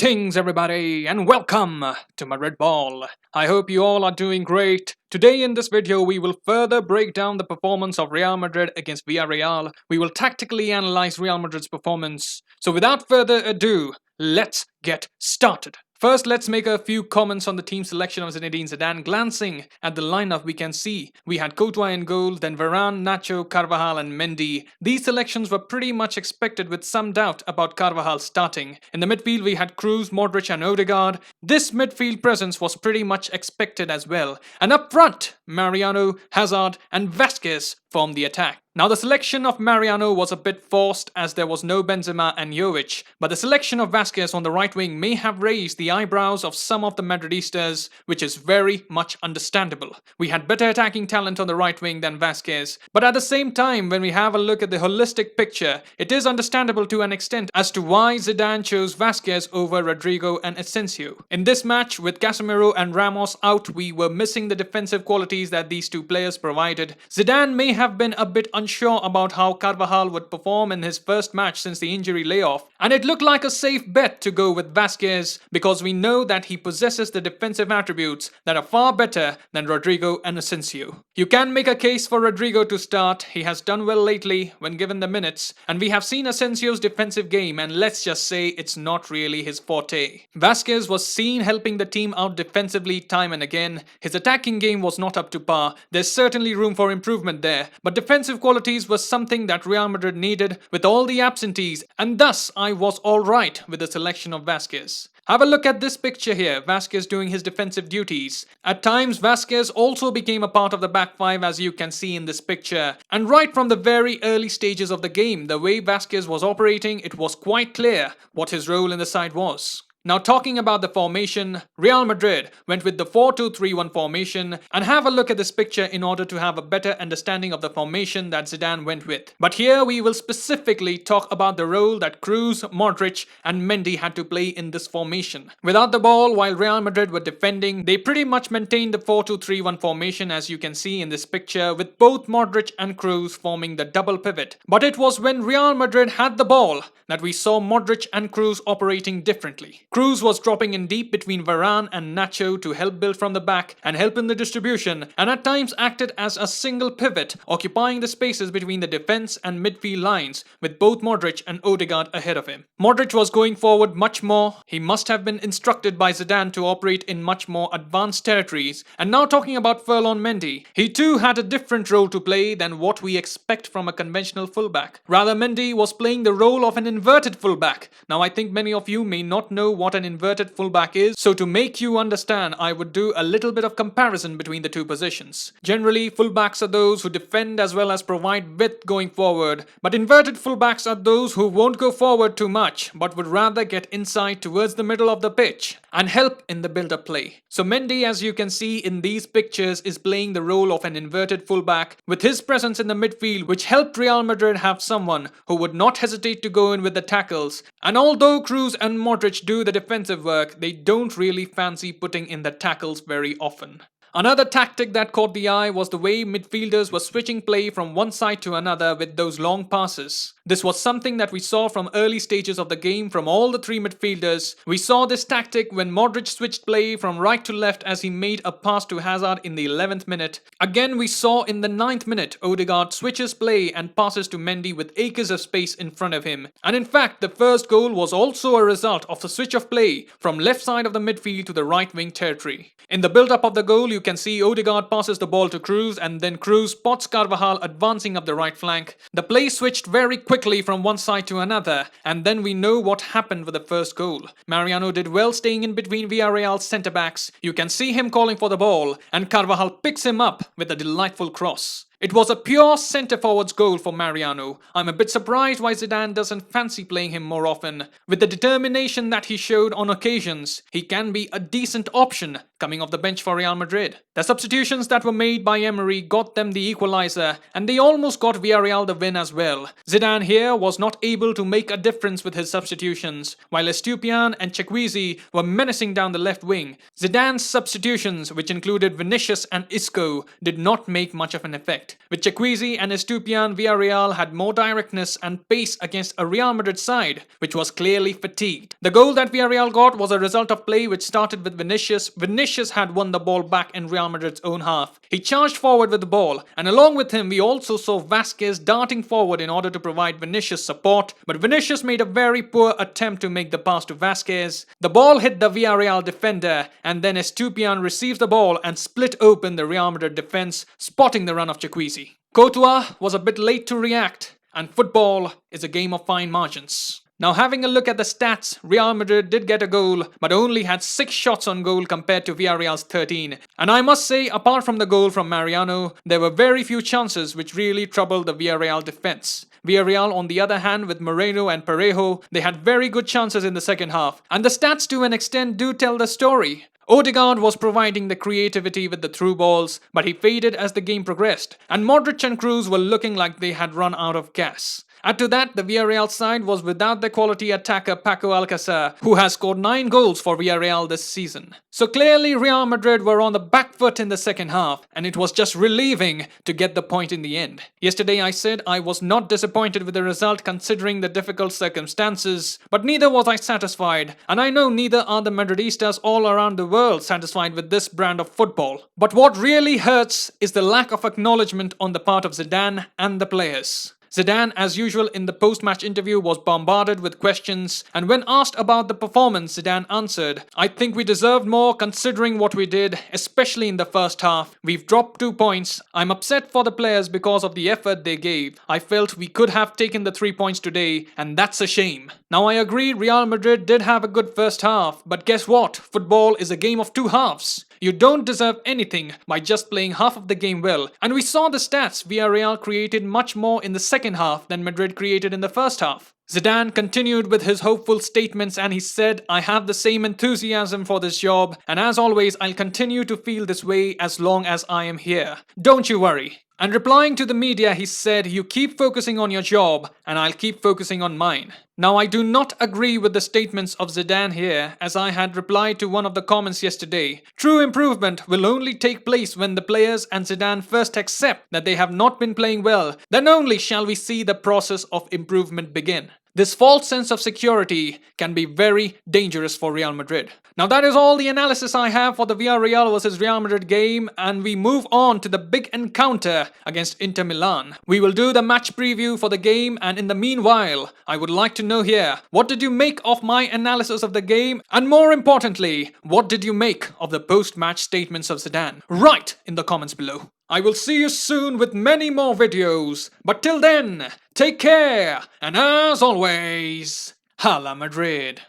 Greetings everybody and welcome to my Red Ball. I hope you all are doing great. Today in this video we will further break down the performance of Real Madrid against Villareal. We will tactically analyze Real Madrid's performance. So without further ado, let's get started. First, let's make a few comments on the team selection of Zinedine Zidane. Glancing at the lineup, we can see we had Courtois in goal, then Varane, Nacho, Carvajal and Mendy. These selections were pretty much expected with some doubt about Carvajal starting. In the midfield, we had Kroos, Modric and Odegaard. This midfield presence was pretty much expected as well. And up front, Mariano, Hazard and Vasquez formed the attack. Now the selection of Mariano was a bit forced as there was no Benzema and Jovic, but the selection of Vasquez on the right wing may have raised the eyebrows of some of the Madridistas, which is very much understandable. We had better attacking talent on the right wing than Vasquez, but at the same time when we have a look at the holistic picture, it is understandable to an extent as to why Zidane chose Vasquez over Rodrigo and Asensio. In this match with Casemiro and Ramos out, we were missing the defensive qualities that these two players provided. Zidane may have been a bit unsure about how Carvajal would perform in his first match since the injury layoff, and it looked like a safe bet to go with Vasquez because we know that he possesses the defensive attributes that are far better than Rodrigo and Asensio. You can make a case for Rodrigo to start. He has done well lately when given the minutes, and we have seen Asensio's defensive game, and let's just say it's not really his forte. Vasquez was seen helping the team out defensively time and again. His attacking game was not up to par. There's certainly room for improvement there, but defensive qualities was something that Real Madrid needed with all the absentees, and thus I was alright with the selection of Vasquez. Have a look at this picture here, Vasquez doing his defensive duties. At times, Vasquez also became a part of the back five as you can see in this picture. And right from the very early stages of the game, the way Vasquez was operating, it was quite clear what his role in the side was. Now talking about the formation, Real Madrid went with the 4-2-3-1 formation, and have a look at this picture in order to have a better understanding of the formation that Zidane went with. But here we will specifically talk about the role that Kroos, Modric and Mendy had to play in this formation. Without the ball, while Real Madrid were defending, they pretty much maintained the 4-2-3-1 formation as you can see in this picture, with both Modric and Kroos forming the double pivot. But it was when Real Madrid had the ball that we saw Modric and Kroos operating differently. Kroos was dropping in deep between Varane and Nacho to help build from the back and help in the distribution, and at times acted as a single pivot, occupying the spaces between the defense and midfield lines, with both Modric and Odegaard ahead of him. Modric was going forward much more. He must have been instructed by Zidane to operate in much more advanced territories. And now talking about Ferland Mendy, he too had a different role to play than what we expect from a conventional fullback. Rather, Mendy was playing the role of an inverted fullback. Now I think many of you may not know what an inverted fullback is, so to make you understand, I would do a little bit of comparison between the two positions. Generally, fullbacks are those who defend as well as provide width going forward, but inverted fullbacks are those who won't go forward too much, but would rather get inside towards the middle of the pitch and help in the build-up play. So Mendy, as you can see in these pictures, is playing the role of an inverted fullback with his presence in the midfield, which helped Real Madrid have someone who would not hesitate to go in with the tackles. And although Kroos and Modric do the defensive work, they don't really fancy putting in the tackles very often. Another tactic that caught the eye was the way midfielders were switching play from one side to another with those long passes. This was something that we saw from early stages of the game from all the three midfielders. We saw this tactic when Modric switched play from right to left as he made a pass to Hazard in the 11th minute. Again, we saw in the 9th minute Odegaard switches play and passes to Mendy with acres of space in front of him. And in fact, the first goal was also a result of the switch of play from left side of the midfield to the right wing territory. In the build-up of the goal, you can see Odegaard passes the ball to Kroos, and then Kroos spots Carvajal advancing up the right flank. The play switched very quickly from one side to another, and then we know what happened with the first goal. Mariano did well staying in between Villareal's centre-backs. You can see him calling for the ball, and Carvajal picks him up with a delightful cross. It was a pure centre-forwards goal for Mariano. I'm a bit surprised why Zidane doesn't fancy playing him more often. With the determination that he showed on occasions, he can be a decent option coming off the bench for Real Madrid. The substitutions that were made by Emery got them the equalizer, and they almost got Villareal the win as well. Zidane here was not able to make a difference with his substitutions, while Estupiñán and Chukwueze were menacing down the left wing. Zidane's substitutions, which included Vinicius and Isco, did not make much of an effect. With Chukwueze and Estupiñán, Villareal had more directness and pace against a Real Madrid side, which was clearly fatigued. The goal that Villareal got was a result of play which started with Vinicius. Vinicius had won the ball back in Real Madrid's own half. He charged forward with the ball, and along with him we also saw Vázquez darting forward in order to provide Vinicius support, but Vinicius made a very poor attempt to make the pass to Vázquez. The ball hit the Villareal defender, and then Estupiñán receives the ball and split open the Real Madrid defense, spotting the run of Chukwueze. Courtois was a bit late to react, and football is a game of fine margins. Now, having a look at the stats, Real Madrid did get a goal, but only had 6 shots on goal compared to Villarreal's 13. And I must say, apart from the goal from Mariano, there were very few chances which really troubled the Villarreal defense. Villareal, on the other hand, with Moreno and Parejo, they had very good chances in the second half. And the stats to an extent do tell the story. Odegaard was providing the creativity with the through balls, but he faded as the game progressed, and Modric and Kroos were looking like they had run out of gas. Add to that, the Villareal side was without the quality attacker Paco Alcácer, who has scored 9 goals for Villareal this season. So clearly Real Madrid were on the back foot in the second half, and it was just relieving to get the point in the end. Yesterday I said I was not disappointed with the result considering the difficult circumstances, but neither was I satisfied, and I know neither are the Madridistas all around the world satisfied with this brand of football. But what really hurts is the lack of acknowledgement on the part of Zidane and the players. Zidane, as usual in the post-match interview, was bombarded with questions, and when asked about the performance, Zidane answered, "I think we deserved more considering what we did, especially in the first half. We've dropped 2 points. I'm upset for the players because of the effort they gave. I felt we could have taken the 3 points today, and that's a shame." Now I agree Real Madrid did have a good first half, but guess what? Football is a game of 2 halves. You don't deserve anything by just playing half of the game well. And we saw the stats. Villareal created much more in the second half than Madrid created in the first half. Zidane continued with his hopeful statements and he said, "I have the same enthusiasm for this job, and as always I'll continue to feel this way as long as I am here. Don't you worry." And replying to the media, he said, "You keep focusing on your job and I'll keep focusing on mine." Now, I do not agree with the statements of Zidane here, as I had replied to one of the comments yesterday. True improvement will only take place when the players and Zidane first accept that they have not been playing well. Then only shall we see the process of improvement begin. This false sense of security can be very dangerous for Real Madrid. Now that is all the analysis I have for the Villareal vs Real Madrid game, and we move on to the big encounter against Inter Milan. We will do the match preview for the game, and in the meanwhile, I would like to know here, what did you make of my analysis of the game? And more importantly, what did you make of the post-match statements of Zidane? Write in the comments below. I will see you soon with many more videos, but till then, take care, and as always, Hala Madrid.